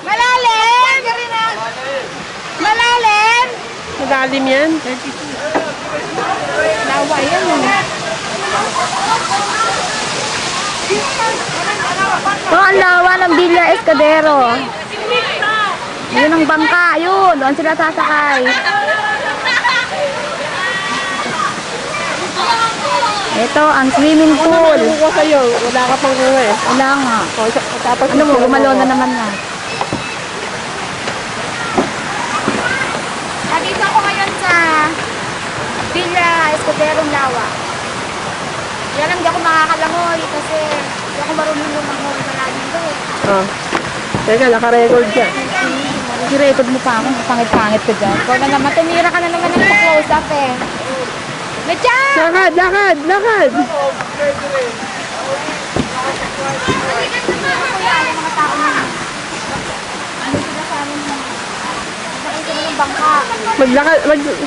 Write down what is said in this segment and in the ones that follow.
Malalim! Malalim! Malalim yan. Lawa yan. Ito ang lawa ng Villa Escudero. Yun ang bangka. Yun. Doon sila sasakay. Ito ang swimming pool. Ano ko sa'yo? Wala ka pang uwi. Wala nga. Tapos Ano mo? Gumalaw na naman nga. Nandito ako ngayon sa Villa Escudero Lawa. Kaya lang di ako makakalangoy kasi di ako marunong lumangoy malalim doon. Oh. Teka, naka-record ka. I-record mo pa ako. Pangit-pangit ka dyan. Ikaw na naman. Tumira ka na naman ng close up eh. Mecha! Lakad, lakad, lakad! Maglakad,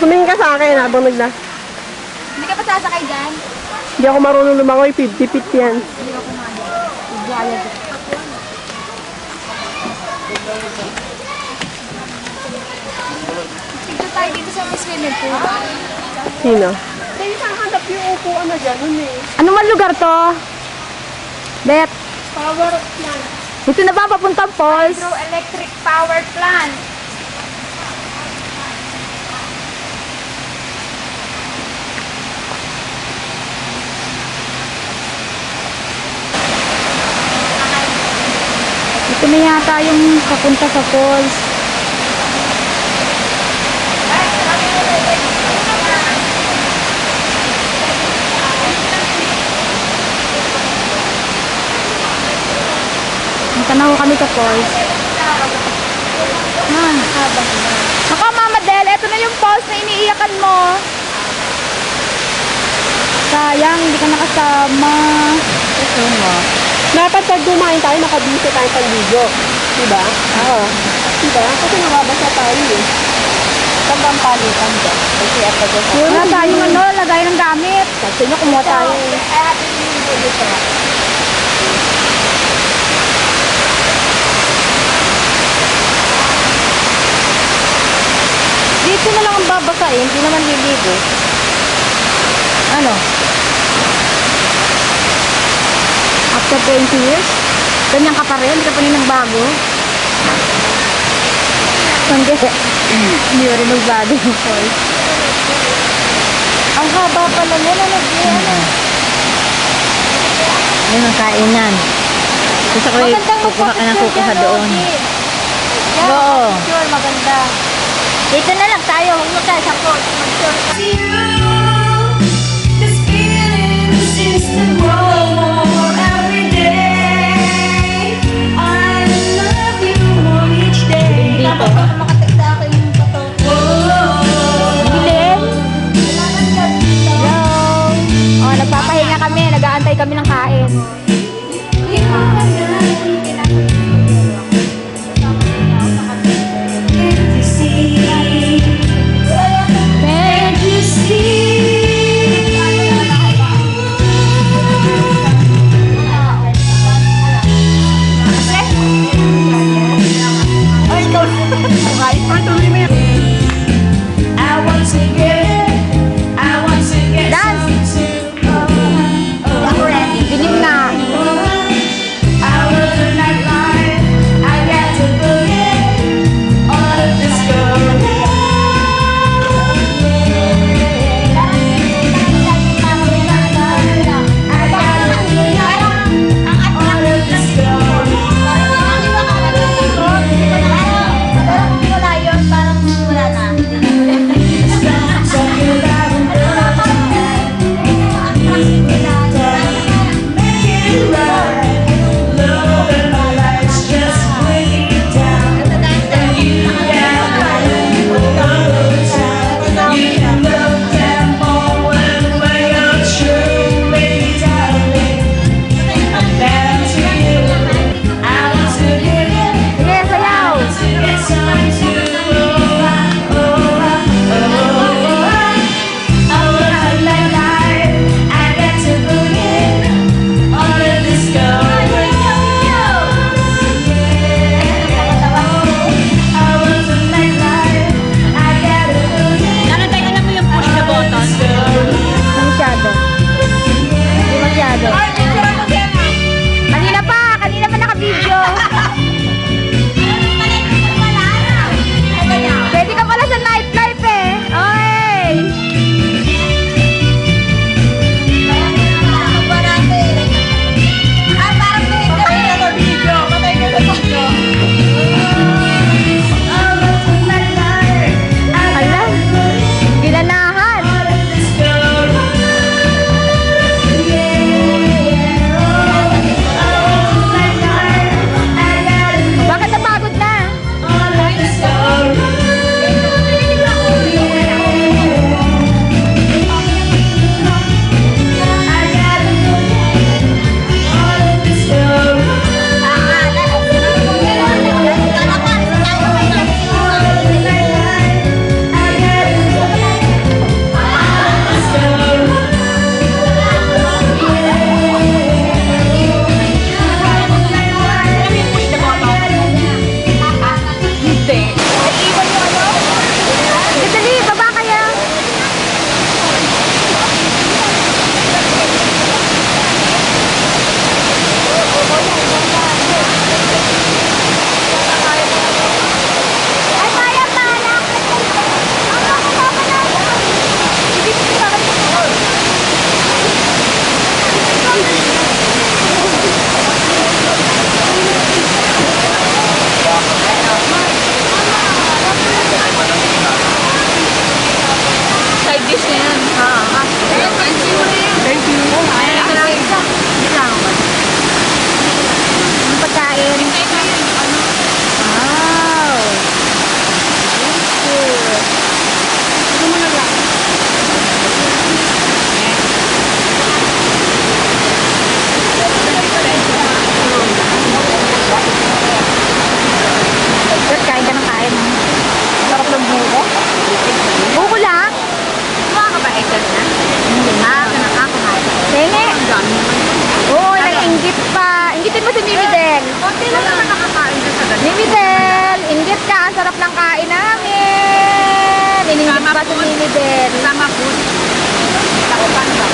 tumingin ka sa akin habang Hindi ka pa sasakay dyan? Hindi ako marunong lumangoy, 50 feet yan. Hindi ako nga dyan. Tignan tayo dito sa swimming pool. Sino? Hindi saan hanap yung upuan na dyan, Ano man lugar to? Bet. Power plant. Dito na ba papuntang falls? Hydroelectric power plant. Ito na yata yung papunta sa falls. Tanaw kami sa falls. Naka Mama Del, ito na yung falls na iniiyakan mo. Sayang, hindi ka nakasama. Ito mo. Dapat pag dumain tayo, nakabisa tayo pang-video. Diba? Oo. Diba? Kasi nababasa tayo eh. Saan bang palitan dyan? Kasi ako dyan. Wala tayong ano, lagay ng gamit. Kasi nyo kumuha tayo. Dito na lang ang babasain, hindi naman liligo. Ano? After 20 years? Ganyan ka pa rin? Hindi ka pa rin nagbago? Hindi. Hindi ka rin nagbago yung falls. Ang haba pala nila, Yan ang kainan. Gusto ko kukuha ka ng kukuha doon. Oo. Sure, maganda. Dito na lang tayo, huwag mo tayo sa court. This feeling seems to grow more every day. I love you more each day. Makatik sa akin yung pato. Bilin? Hello? Oh, nagpapahinga kami. Nag-aantay kami ng kain. Dilim na. I was Sino naman nakakain dyan sa ganito? Mimi Del, inggit ka. Ang sarap ng kain namin. Ininggit Sama pa si food. Mimi Del. Sama food. Takpan ba?